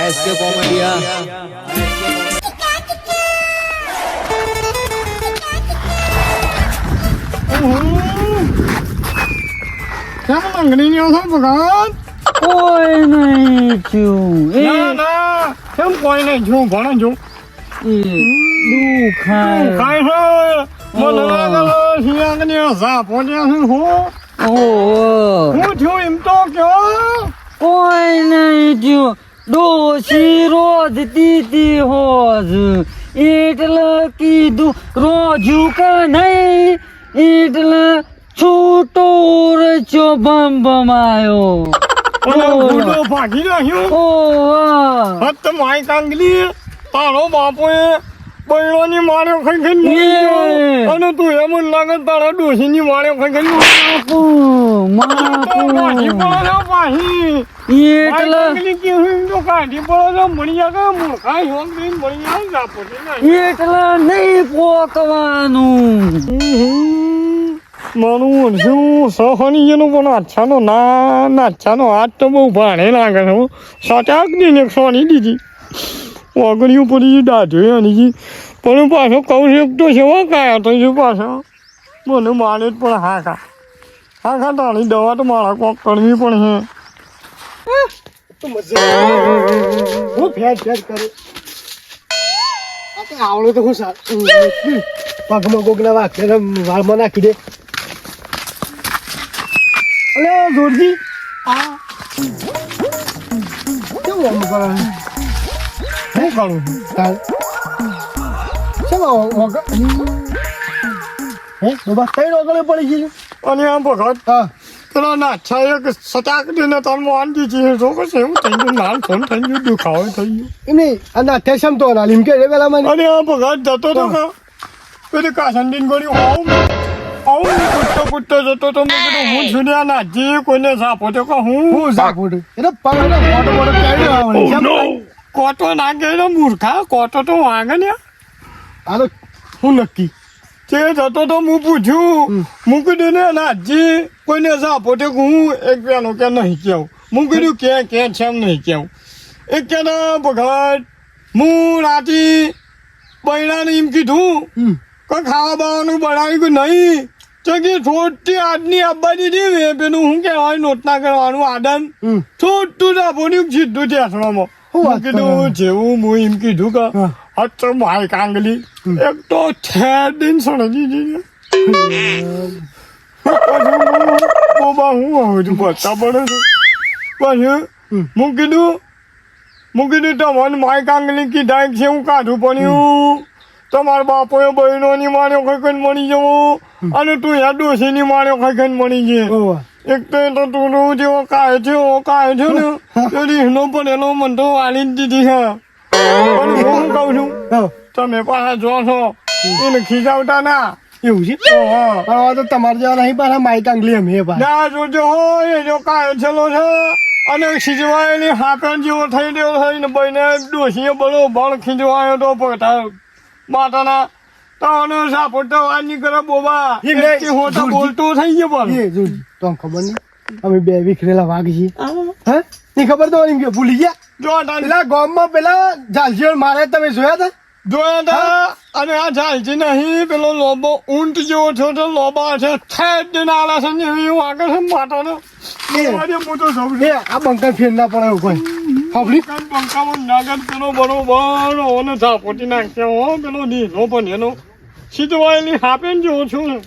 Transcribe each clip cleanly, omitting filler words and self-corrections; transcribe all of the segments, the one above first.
આરએસકે કોમેડિયા કેમ લંગડી ની આવશો ભગવાન? કોઈ નહીં થયું એ ના ના કેમ કોઈ નહીં જો ભણે જો દુખાય કાઈ છે મને લાગે સિયાંગની હસા પહોંચ્યા છે હું હું થયું એમ તો કયો કોઈ નહીં થયું ડોસી રોજતી હતી હોજ એટલે કીધું રોજ્યું કે નહીં એટલે છૂટો રચ્યો બમાયો ગુડો ભાગી રહ્યો હત માય કાંગલી તારો બાપોએ બૈરોની માર્યો ખાઈ ખાઈ મરી ગયો. અને તું એમ જ લાગે તારા ડોશીની માર્યો ખાઈ ખાઈ પાછી પડો પાછી એટલે કાઢી પડો છો મળી જાય મૂર્ખા યોગ દઈને મળી જાય જાપોતી એટલે નહીં પોકવાનું મારું શું સહની એનું પણ અચ્છાનો ના અચ્છાનો હાથ તો બહુ ભાણે લાગે છે સચાક દીને સોની દીધી ઓગળ્યું પડી દાઢ્યો એની પણ પાછો કહું છું તો છે કાયા તો છું પાછો મને મારે જ પણ હા ખા તારી દવા તો મારા કોક કરવી પણ છે હું ફેટ કરું આવડે તો હું સારું પગમાં કોકના વાઘને વાળમાં નાખી દે અલે જોરજી કેવું આમ કરે હું કરું કાલ ચલો હે બાબા કઈ રોગલે પડી ગઈ અને આમ ભગત હા પેલા નાચ્છા એક સચાક દઈને તાર મોહનજી છે જો કે એવું થઈ ગયું નાલ ફોન થઈ ગયું દુખાવો થઈ ગયો નહીં આ નાઠે શમ તો ના લીમકે રે પેલા મને અને આ ભગત જતો તો કા પેલી કાસંદીન ગોળી કુટતો જતો તો મેં કીધું હું સુન્યા નાજી કોઈને સાપો તો કે હું સાપો એટલે પગને મોટો મોટો કેડ્યો આવડે કોટો ના ગયો મૂર્ખા કોટો તો વાગે ને હાલો હું નક્કી તે જતો તો હું પૂછ્યું હું કીધું ને નાજી કોઈને સાપો તો હું એક પેનો કે નહીં કેવું હું કીધું કે છે એમ નહીં કેવું એક કે ના ભગત હું રાતી બૈરાને એમ કીધું કે ખાવા બાવાનું બનાવી ગયું નહીં તો કે છોટથી આજની આપવા દીધી પેલું શું કહેવાય નોટના કરવાનું આદમ છોટું આપોનું સીધું ટેસવામાં હું કીધું જેવું હું એમ કીધું કે હત માય કાંગલી એક તો છેડીને સળગી જઈએ બોબા હું આવું છું બચા પડે છે પછી હું કીધું તમને માય કાંગલી કીધા છે હું કાઢું પડ્યું તમારા બાપોએ બહેનોની માર્યો ખાઈ મળી જવો અને તું યા ડોશીની માર્યો ખાઈ મળી જાય એક તો તું જેવો કાય છે ને એ રીહનો પણ એનો મન તો વાલી જ દીધી છે પણ હું કહું છું તમે પાછા જો છો એને ખીજાવતા ના એવું છે તો તમારે જેવા નહીં પાછા માઇક આંગલી અમે ના જોજો એ જો કાય છેલો છે અને ખીજવાયેલી હાથણ જેવો થઈ ગયો થઈને બહેને ડોશીએ બળો બળ ખીજવાયો તો પગતા માતાના તો સાપો તો આની કરે બોબા હોતા બોલતો થઈ ગયો પણ તો ખબર નહીં અમે બે વિખરેલા વાઘ છીએ હે ની ખબર તો એમ કે ભૂલી ગયા જો પેલા ગામમાં પેલા ઝાલજીઓ મારે તમે જોયા હતા અને આ ઝાલજી નહીં પેલો લોબો ઊંટ જેવો છો તો લોબા છે છેદ નાલા છે એવું આગળ છે માતાનો હું તો સૌ આ બંકર ફેર ના પડે કોઈ બંકામાં નાગર પેલો બરોબર ઓને ઝાપોટી નાખ્યો હો પેલો નીનો પણ એનો સીધવાયેલી હાપેન જેવો છું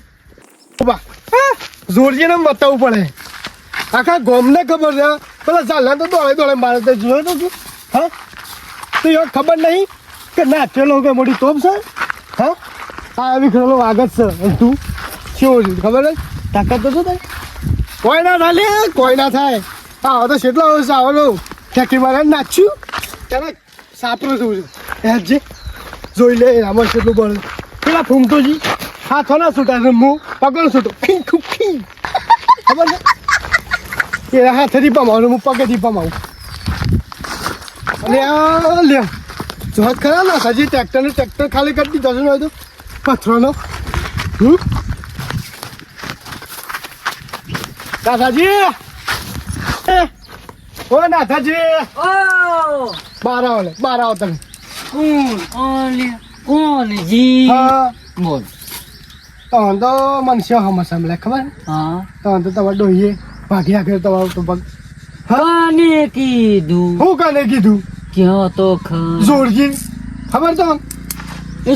જોરજીને બતાવવું પડે આખા ગોમને ખબર છે પેલા ચાલના તો દોડે મારે તો જોયો તો શું હા તો એ ખબર નહીં કે નાચેલો કે મોટી તોપ છે હા આ આવી ખેલો આગળ છે અને તું કેવો છે ખબર નહીં તાકાત તો શું થાય કોઈ ના થાય કોઈ ના થાય હા તો કેટલો વર્ષ આવેલો ઠેકી મારે નાચ્યું ત્યારે સાપરો થયું છે જે જોઈ લે આમાં કેટલું બળ પેલા ફૂમતોજી હાથો ના છૂટા હું પગનો છૂટો ખબર ને એ હાથેથી પમાવું હું પગેથી પમાવું અને આ લે જોત ખરા ના હજી ટ્રેક્ટર ખાલી કરી દીધો છે ને તો પથ્થરનો દાદાજી ઓ નાથાજી બહાર આવો લે, બહાર આવો તમે. કોણ જી હા બોલ તો મને શું સમસ્યા મળે ખબર? હા તો તમારે ડોહીએ ભાગી નાખ્યો તમારો તો પગ. કાને કીધું હું કાને કીધું? ક્યાં તો ખા જોરજી ખબર તો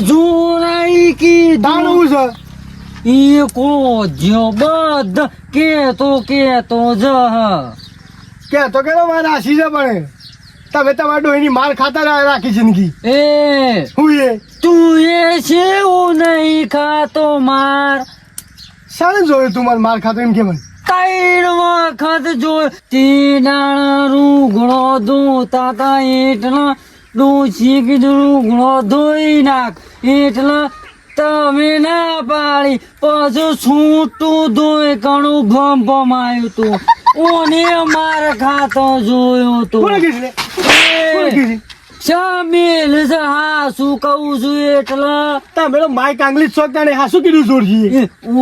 જોરાઈ કીધું દાણું છે. ઈ કો જો બધ કેતો જ કે તો કે મારે આશી છે પણ તમે તમારા ડોહીની માર ખાતા રાખી જિંદગી. એ હું એ તું એ શેવું નહીં ખાતો માર શાણે જોયું તું માર ખાતો એમ કે મને? 3 વખત જો તીડાણા રૂગણો ધોતા તા એટલા ડોસી કીધું રૂગણો ધોઈ નાખ એટલે તમે ના પાડી પાછું છૂટું ધોઈ ઘણું ભમાયું તું ઓને માર ખાતો જોયો તો કોને કીધી લે? કોને કીધી? શામિલ છે હા શું કહું છું એટલે તમે તો માય કાંગલી જ શોખ તાણે હાસું કીધું જોરજી?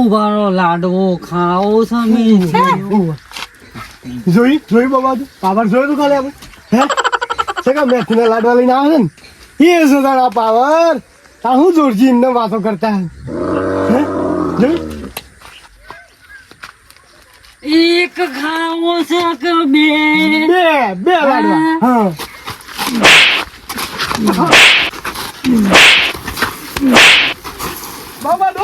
ઉભારો લાડવો ખાઓ સમી જોઈ બાબા તું પાવર જોયું તું ખાલી આપણે? હે સગા મેથીના લાડવા લઈને આવે છે ને એ છે તારા પાવર. આ હું જોરજી એમને વાતો કરતા હે જોઈ? એક ખાવો છે કે બે બે લાડવા. હા બાબા દો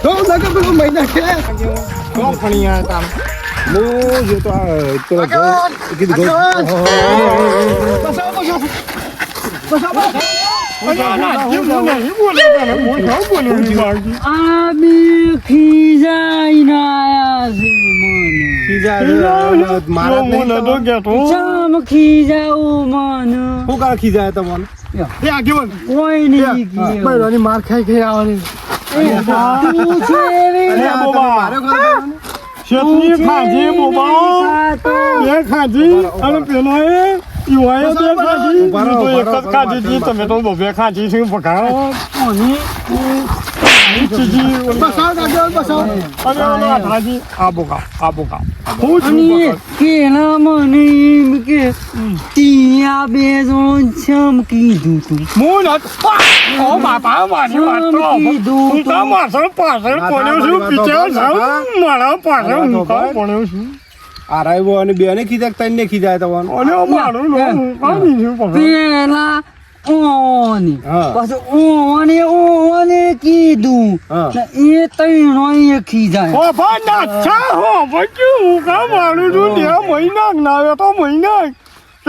તો લગે પેલો મહિના કે ફણી આ તામ હું જો તો આ પેલો કીધું આમી ખીજાઈને આયા છે મને ચમ ખીજાવું મને શું કા ખીજાય તમને? એ આગેવાન કોઈ નહીં કીધું. બૈરાની માર ખાઈ ખાઈ આવવાની. તું છે એવી અરે બોબા મારો ઘર કરવાનો? શેઠની ખાજી બોબા એ ખાજી અને પેલો એ યુવાએ બે ખાજી ઉભા રહો, હું તો એક ઉભા જ રહો, ખાજી જી તમે તો બબે ખાજી છે પકાવો અને ચીજી બસાવ આગેવાન બસાવ. અને ઓલો ખાજી આ બોકા હું છું અને બકા. કેલા મને એમ કે ત્યાં બે જણ ચમ કીધું તું હું નથી ઓ બાપા મારી વાત તો કીધું હું કામ પાછળ પડ્યો છું પીછે મારા પાછળ હું કામ પડ્યો છું આરાયો અને બે ને ખીજાય તને ને ખીજાય તમને? અને મારું લો હું કામ નહીં છું પેલા ઓને હા. પછી ઓને કીધું હા. ને એ ત્રણો એ ખીજાય ઓ ભાઈ નાચા હો ભાઈ હું કામ મારું છું ને મહિના ના આવ્યો તો મહિના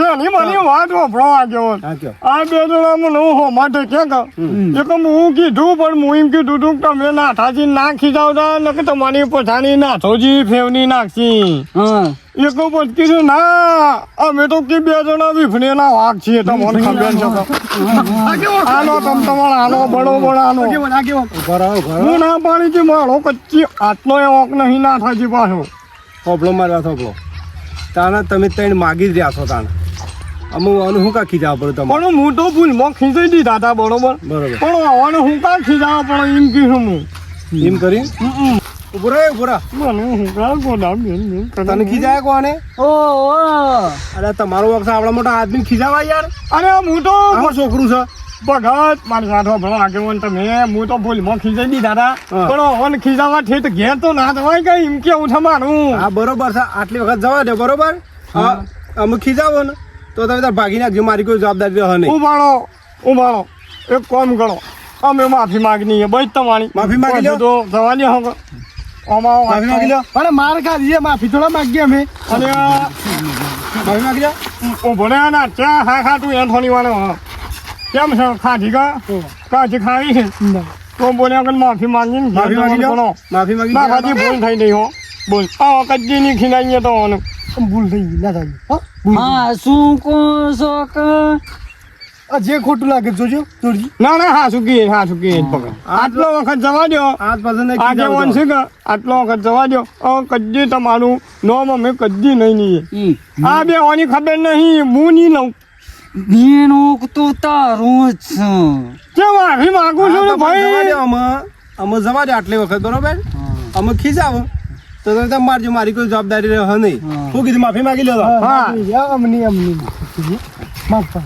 એની મારી વાત વાપરો આગેવો હા કયો? આ બે જણામાં હું હો માટે ક્યાં કહું એક હું કીધું પણ હું એમ કીધું તું કે તમે નાથાજી ના ખીજાવતા ને કે તમારી પોતાની નાથોજી ફેવની નાખશી હા એક પછી કીધું ના અમે તો કે બે જણા વિફણેલા વાઘ છીએ તમને ખબર છે આનો તમ તમારા આનો બરોબર આનો આગેવાન આગેવાન ઉભા રહો, ઉભા રહો. હું ના પાડી કે મારો કચ્ચી આટલો એ ઓક નહીં નાથાજી પાછો થોભલો મારવા થોભલો. તાના તમે ત્રણ માગી જ રહ્યા છો તાના. અમે આનું શું કા ખીજાવ પડે તમારે? પણ હું તો ભૂલમાં ખીચાઈ દીધા હતા બરોબર બરોબર. પણ આવવાનું હું કાં ખીજાવા પણ એમ કીધું હું એમ કરી ઉભો રહે, ઉભો રહે. મને હું કાં ગોડા બેન તને ખીજાય કોને? ઓ અરે તમારો વખત આવડા મોટા આદમી ખીજાવા યાર? અરે હું તો આમાં છોકરું છે. ભગત મારી સાથે ભણો આગેવાન તમે હું તો ભૂલમાં ખીચાઈ દીધા હતા હા. પણ આવવાનું ખીજાવા છે તો ઘેર તો ના જવાય કઈ એમ કેવું છે મારું હા બરોબર છે, આટલી વખત જવા દે બરોબર. હા અમે ખીજાવો ને તો તમે તાર ભાગી નાખજો, મારી કોઈ જવાબદારી રહે નહીં. ઉભાણો એક કામ કરો અમે માફી માગની છે બસ તમારી માફી માગી લો. તો જવાની હવે માફી માગી લો, પણ માર ખાધી માફી થોડા માગીએ અમે. અને માફી માગી લો. ઉભો રહ્યા ના ચા હા તું એમ થોડી વાર કેમ છે ખાધી કાજી ખાવી છે તો બોલ્યા કે માફી માંગીને માફી માગી લો, માફી માગી ના લો. ખાધી ભૂલ થઈ ગઈ હો બોલ આ કદી નહીં ખીલાઈએ તો ભૂલ થઈ ગઈ ના થાય. હા ભૂલ. હા શું કો છો કે આ જે ખોટું લાગે જોજો જોરજી. ના હા સુકી પકડ આટલો વખત જવા દો આજ પાછળ નહીં આગેવાન ખીજાવતો. છે કે આટલો વખત જવા દો કદી તમારું નોમ અમે કદી નહીં લઈએ આ બે ઓની ખબર નહીં હું નહીં લઉં બેનો તો તારું જ છે કે માફી માંગુ છું ને હા, તો જવા ભાઈ દો અમે જવા દે આટલી વખત બરોબર. અમે ખીજાવ તો તમે મારજો, મારી કોઈ જવાબદારી રહે નહીં. હું કીધું માફી માગી લો. હા અમની માફ કર.